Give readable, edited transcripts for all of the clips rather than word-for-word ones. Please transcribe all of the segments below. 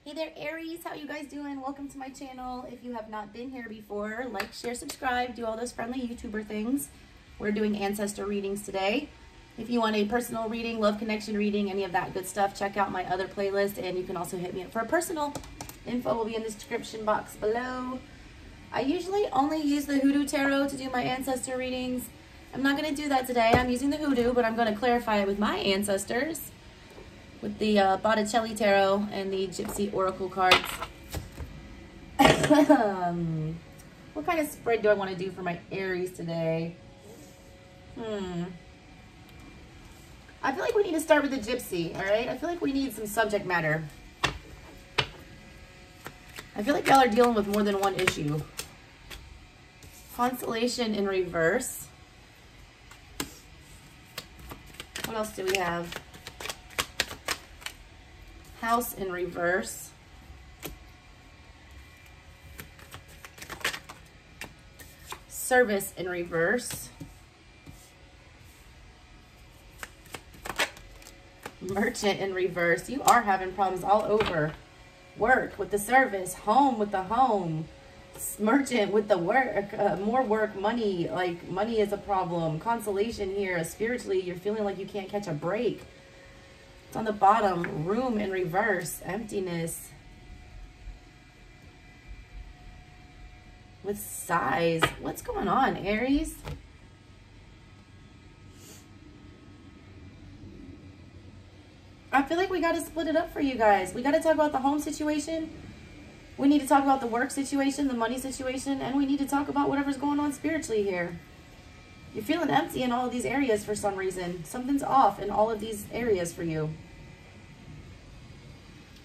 Hey there, Aries. How you guys doing? Welcome to my channel. If you have not been here before, like, share, subscribe, do all those friendly YouTuber things. We're doing ancestor readings today. If you want a personal reading, love connection reading, any of that good stuff, check out my other playlist, and you can also hit me up for a personal. Info will be in the description box below. I usually only use the Hoodoo Tarot to do my ancestor readings. I'm not going to do that today. I'm using the Hoodoo, but I'm going to clarify it with my ancestors, with the Botticelli Tarot and the Gypsy Oracle cards. What kind of spread do I want to do for my Aries today? I feel like we need to start with the Gypsy, all right? I feel like we need some subject matter. I feel like y'all are dealing with more than one issue. Constellation in reverse. What else do we have? House in reverse. Service in reverse. Merchant in reverse. You are having problems all over. Work with the service, home with the home, merchant with the work, more work, money, like money is a problem. Consolation here, spiritually, you're feeling like you can't catch a break. It's on the bottom. Room in reverse, emptiness. With size. What's going on, Aries? I feel like we got to split it up for you guys. We got to talk about the home situation. We need to talk about the work situation, the money situation, and we need to talk about whatever's going on spiritually here. You're feeling empty in all of these areas for some reason. Something's off in all of these areas for you.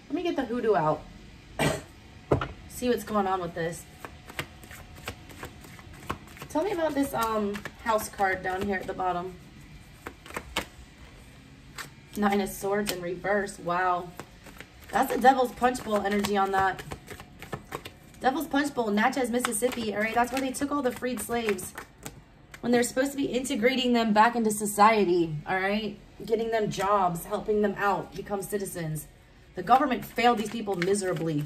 Let me get the Hoodoo out. See what's going on with this. Tell me about this house card down here at the bottom. Nine of Swords in reverse. Wow. That's the Devil's Punch Bowl energy on that. Devil's Punch Bowl, Natchez, Mississippi. All right, that's where they took all the freed slaves when they're supposed to be integrating them back into society. All right, getting them jobs, helping them out, become citizens. The government failed these people miserably,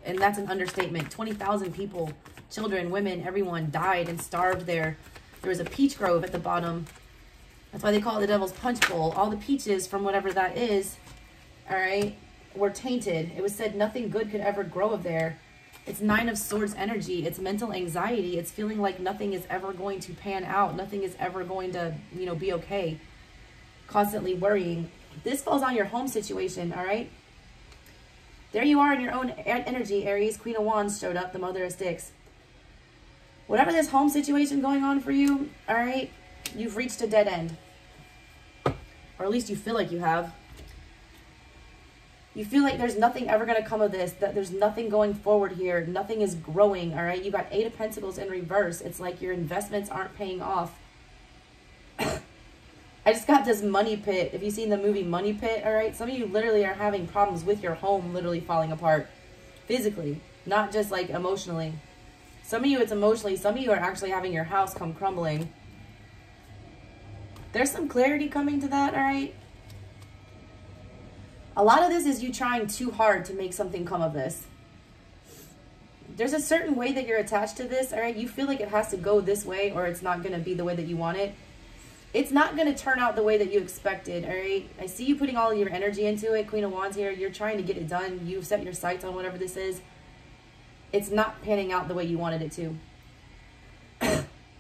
and that's an understatement. 20,000 people, children, women, everyone died and starved there. There was a peach grove at the bottom. That's why they call it the Devil's Punch Bowl. All the peaches from whatever that is, all right, were tainted. It was said nothing good could ever grow of there. It's Nine of Swords energy. It's mental anxiety. It's feeling like nothing is ever going to pan out. Nothing is ever going to, you know, be okay. Constantly worrying. This falls on your home situation, all right? There you are in your own energy, Aries. Queen of Wands showed up, the Mother of Sticks. Whatever this home situation going on for you, all right, you've reached a dead end. Or at least you feel like you have. You feel like there's nothing ever going to come of this, that there's nothing going forward here. Nothing is growing, all right? You got Eight of Pentacles in reverse. It's like your investments aren't paying off. I just got this money pit. If you've seen the movie Money Pit, all right? Some of you literally are having problems with your home literally falling apart. Physically, not just like emotionally. Some of you, it's emotionally. Some of you are actually having your house come crumbling. There's some clarity coming to that, all right? A lot of this is you trying too hard to make something come of this. There's a certain way that you're attached to this, all right? You feel like it has to go this way or it's not going to be the way that you want it. It's not going to turn out the way that you expected, all right? I see you putting all of your energy into it. Queen of Wands here. You're trying to get it done. You've set your sights on whatever this is. It's not panning out the way you wanted it to.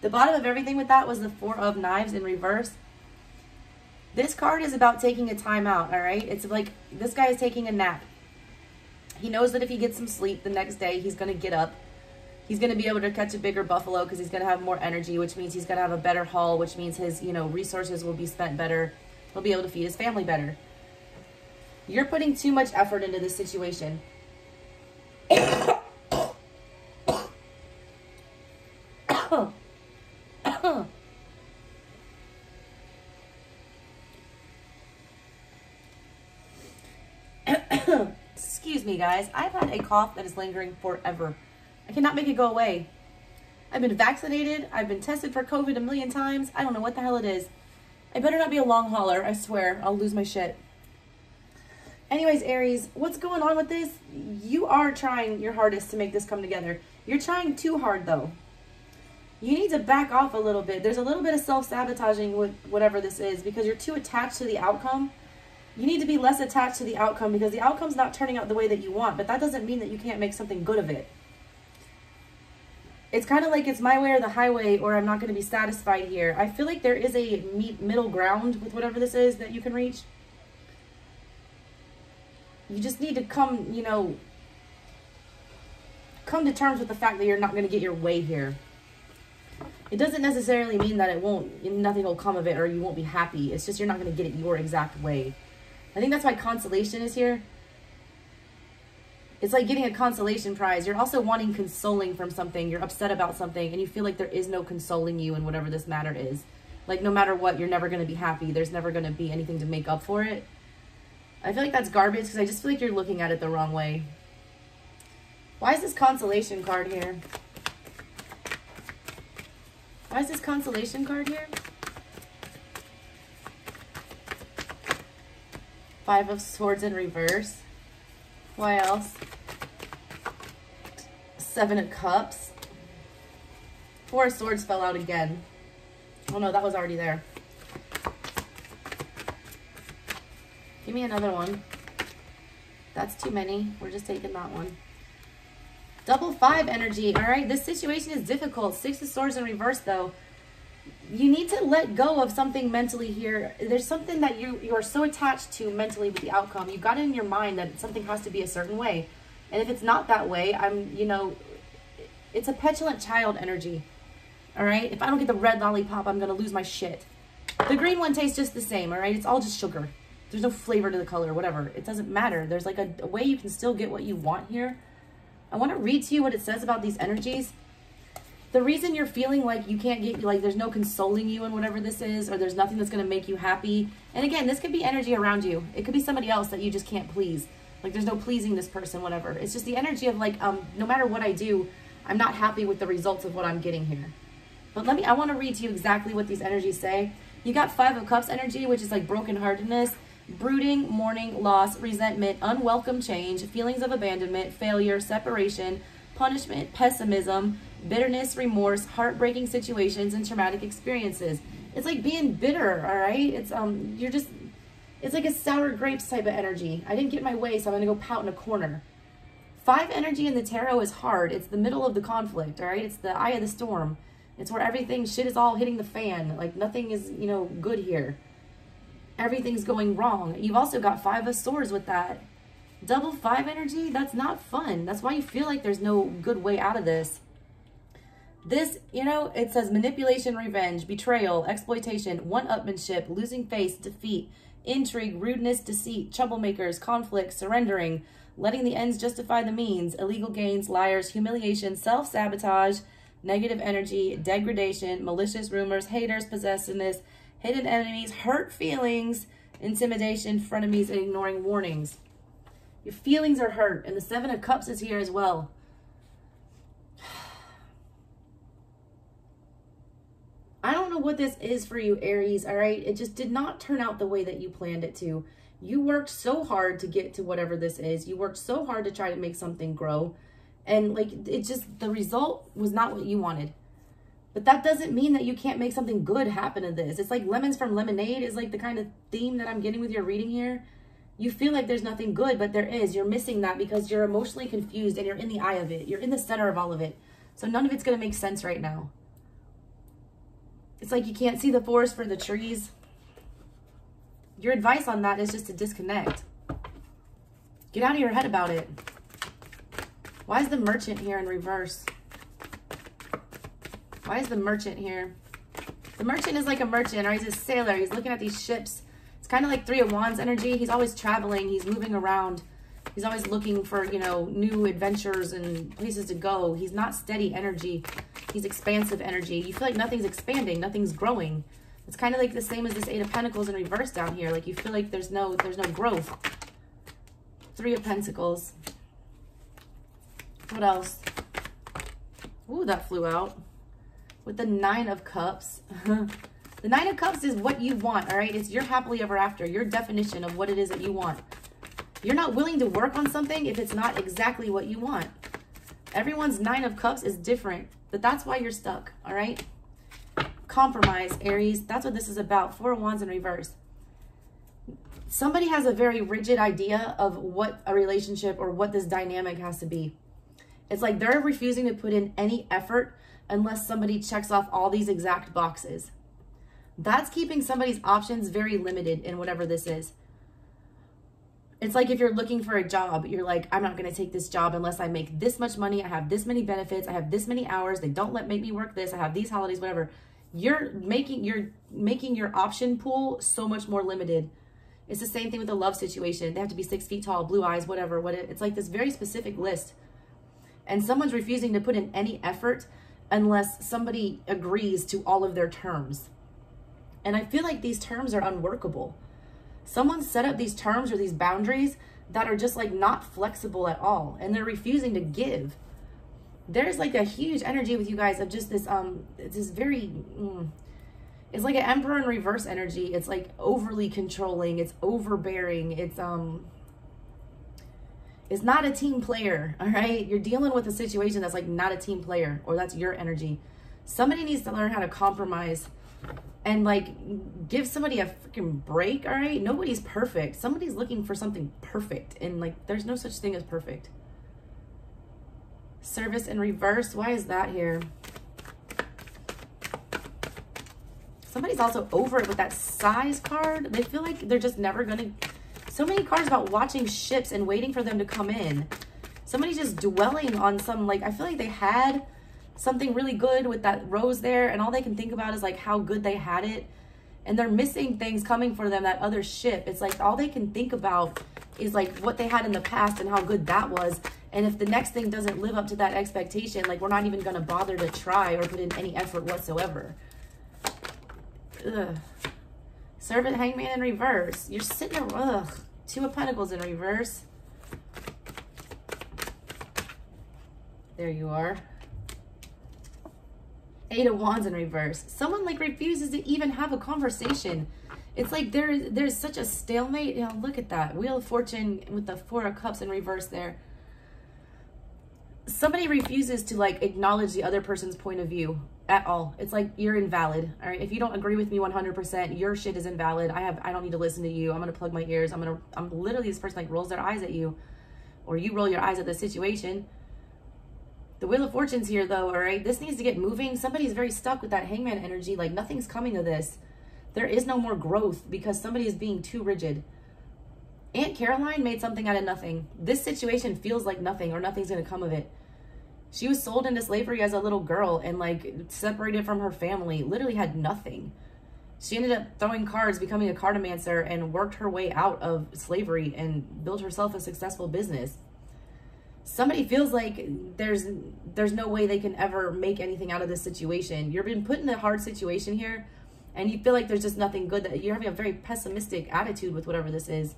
The bottom of everything with that was the Four of Knives in reverse. This card is about taking a time out, all right? It's like this guy is taking a nap. He knows that if he gets some sleep the next day, he's going to get up. He's going to be able to catch a bigger buffalo because he's going to have more energy, which means he's going to have a better haul, which means his, you know, resources will be spent better. He'll be able to feed his family better. You're putting too much effort into this situation. Excuse me, guys. I've had a cough that is lingering forever. I cannot make it go away. I've been vaccinated. I've been tested for COVID a million times. I don't know what the hell it is. I better not be a long hauler. I swear. I'll lose my shit. Anyways, Aries, what's going on with this? You are trying your hardest to make this come together. You're trying too hard, though. You need to back off a little bit. There's a little bit of self-sabotaging with whatever this is because you're too attached to the outcome. You need to be less attached to the outcome because the outcome's not turning out the way that you want, but that doesn't mean that you can't make something good of it. It's kind of like it's my way or the highway, or I'm not going to be satisfied here. I feel like there is a middle ground with whatever this is that you can reach. You just need to come, you know, come to terms with the fact that you're not going to get your way here. It doesn't necessarily mean that nothing will come of it or you won't be happy. It's just you're not going to get it your exact way. I think that's why consolation is here. It's like getting a consolation prize. You're also wanting consoling from something. You're upset about something and you feel like there is no consoling you in whatever this matter is. Like no matter what, you're never going to be happy. There's never going to be anything to make up for it. I feel like that's garbage because I just feel like you're looking at it the wrong way. Why is this consolation card here? Why is this consolation card here? 5 of Swords in reverse. Why else? 7 of Cups. 4 of Swords fell out again. Oh no, that was already there. Give me another one. That's too many. We're just taking that one. Double 5 energy. All right, this situation is difficult. 6 of Swords in reverse, though. You need to let go of something mentally here. There's something that you are so attached to mentally with the outcome. You got it in your mind that something has to be a certain way. And if it's not that way, it's a petulant child energy. All right? If I don't get the red lollipop, I'm going to lose my shit. The green one tastes just the same, all right? It's all just sugar. There's no flavor to the color, whatever. It doesn't matter. There's like a way you can still get what you want here. I want to read to you what it says about these energies. The reason you're feeling like you can't get, like there's no consoling you in whatever this is, or there's nothing that's going to make you happy. And again, this could be energy around you. It could be somebody else that you just can't please. Like there's no pleasing this person, whatever. It's just the energy of like, no matter what I do, I'm not happy with the results of what I'm getting here. But I want to read to you exactly what these energies say. You got 5 of Cups energy, which is like brokenheartedness, brooding, mourning, loss, resentment, unwelcome change, feelings of abandonment, failure, separation, punishment, pessimism, bitterness, remorse, heartbreaking situations, and traumatic experiences. It's like being bitter, all right? It's it's like a sour grapes type of energy. I didn't get my way, so I'm gonna go pout in a corner. 5 energy in the tarot is hard. It's the middle of the conflict, all right? It's the eye of the storm. It's where shit is all hitting the fan. Like nothing is, good here. Everything's going wrong. You've also got 5 of Swords with that. Double 5 energy, that's not fun. That's why you feel like there's no good way out of this. This, it says manipulation, revenge, betrayal, exploitation, one-upmanship, losing face, defeat, intrigue, rudeness, deceit, troublemakers, conflict, surrendering, letting the ends justify the means, illegal gains, liars, humiliation, self-sabotage, negative energy, degradation, malicious rumors, haters, possessiveness, hidden enemies, hurt feelings, intimidation, frenemies, and ignoring warnings. Your feelings are hurt, and the 7 of Cups is here as well. I don't know what this is for you, Aries, all right? It just did not turn out the way that you planned it to. You worked so hard to get to whatever this is. You worked so hard to try to make something grow, and the result was not what you wanted. But that doesn't mean that you can't make something good happen to this. It's like lemons from lemonade is like the kind of theme that I'm getting with your reading here. You feel like there's nothing good, but there is. You're missing that because you're emotionally confused and you're in the eye of it. You're in the center of all of it. So none of it's going to make sense right now. It's like you can't see the forest for the trees. Your advice on that is just to disconnect. Get out of your head about it. Why is the Merchant here in reverse? Why is the Merchant here? The Merchant is like a merchant, or he's a sailor. He's looking at these ships. It's kind of like 3 of Wands energy. He's always traveling. He's moving around. He's always looking for, new adventures and places to go. He's not steady energy. He's expansive energy. You feel like nothing's expanding. Nothing's growing. It's kind of like the same as this 8 of Pentacles in reverse down here. Like you feel like there's no growth. 3 of Pentacles. What else? Ooh, that flew out. With the 9 of Cups. The 9 of Cups is what you want, all right? It's your happily ever after, your definition of what it is that you want. You're not willing to work on something if it's not exactly what you want. Everyone's 9 of Cups is different, but that's why you're stuck, all right? Compromise, Aries. That's what this is about. 4 of Wands in reverse. Somebody has a very rigid idea of what a relationship or what this dynamic has to be. It's like they're refusing to put in any effort unless somebody checks off all these exact boxes. That's keeping somebody's options very limited in whatever this is. It's like if you're looking for a job, you're like, I'm not going to take this job unless I make this much money. I have this many benefits. I have this many hours. They don't make me work this. I have these holidays, whatever. You're making your option pool so much more limited. It's the same thing with the love situation. They have to be 6 feet tall, blue eyes, whatever. It's like this very specific list. And someone's refusing to put in any effort unless somebody agrees to all of their terms. And I feel like these terms are unworkable. Someone set up these terms or these boundaries that are just like not flexible at all. And they're refusing to give. There's like a huge energy with you guys of just this, it's this very, it's like an Emperor in reverse energy. It's like overly controlling. It's overbearing. It's not a team player, all right? You're dealing with a situation that's like not a team player, or that's your energy. Somebody needs to learn how to compromise and like give somebody a freaking break, all right? Nobody's perfect. Somebody's looking for something perfect, and like there's no such thing as perfect. Service in reverse. Why is that here? Somebody's also over it with that size card. They feel like they're just never going to... So many cards about watching ships and waiting for them to come in. Somebody's just dwelling on some, like, I feel like they had something really good with that rose there, and all they can think about is like how good they had it. And they're missing things coming for them, that other ship. It's like all they can think about is like what they had in the past and how good that was. And if the next thing doesn't live up to that expectation, like we're not even going to bother to try or put in any effort whatsoever. Ugh. Servant, Hangman in reverse. You're sitting there, ugh. 2 of Pentacles in reverse. There you are. 8 of Wands in reverse. Someone like refuses to even have a conversation. It's like there's such a stalemate. You know, look at that. Wheel of Fortune with the 4 of Cups in reverse there. Somebody refuses to like acknowledge the other person's point of view at all. It's like you're invalid. All right. If you don't agree with me 100%, your shit is invalid. I don't need to listen to you. I'm going to plug my ears. I'm literally, this person like rolls their eyes at you, or you roll your eyes at the situation. The Wheel of Fortune's here though. All right. This needs to get moving. Somebody's very stuck with that Hangman energy. Like nothing's coming of this. There is no more growth because somebody is being too rigid. Aunt Caroline made something out of nothing. This situation feels like nothing, or nothing's going to come of it. She was sold into slavery as a little girl and like separated from her family, literally had nothing. She ended up throwing cards, becoming a cartomancer, and worked her way out of slavery and built herself a successful business. Somebody feels like there's no way they can ever make anything out of this situation. You've been put in a hard situation here, and you feel like there's just nothing good. That you're having a very pessimistic attitude with whatever this is.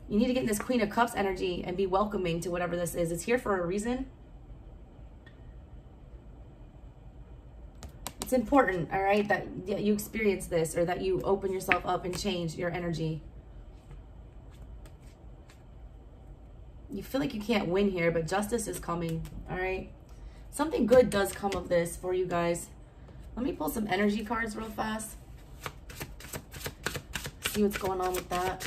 You need to get in this Queen of Cups energy and be welcoming to whatever this is. It's here for a reason. It's important, all right, that you experience this, or that you open yourself up and change your energy. You feel like you can't win here, but justice is coming, all right? Something good does come of this for you guys. Let me pull some energy cards real fast. See what's going on with that.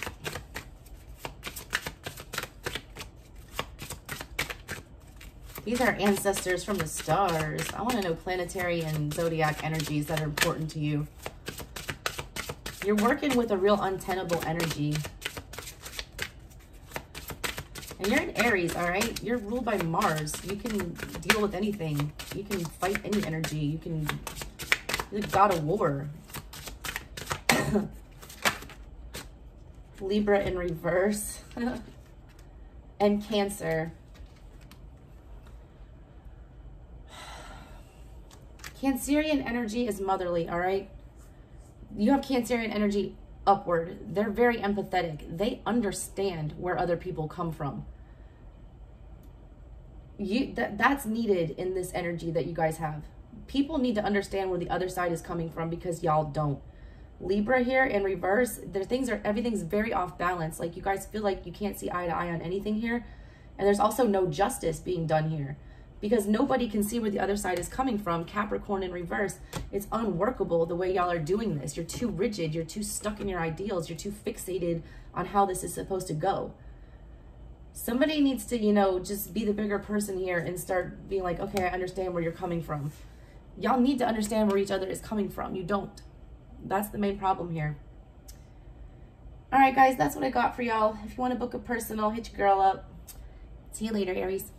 These are ancestors from the stars. I want to know planetary and zodiac energies that are important to you. You're working with a real untenable energy. And you're in Aries, all right? You're ruled by Mars. You can deal with anything. You can fight any energy. You're the god of war. Libra in reverse. And Cancer. Cancerian energy is motherly, all right? You have Cancerian energy upward. They're very empathetic. They understand where other people come from. That's needed in this energy that you guys have. People need to understand where the other side is coming from, because y'all don't. Libra here in reverse, everything's very off balance. Like you guys feel like you can't see eye to eye on anything here. And there's also no justice being done here because nobody can see where the other side is coming from. Capricorn in reverse, it's unworkable the way y'all are doing this. You're too rigid. You're too stuck in your ideals. You're too fixated on how this is supposed to go. Somebody needs to, you know, just be the bigger person here and start being like, okay, I understand where you're coming from. Y'all need to understand where each other is coming from. You don't. That's the main problem here. All right, guys, that's what I got for y'all. If you want to book a personal, hit your girl up. See you later, Aries.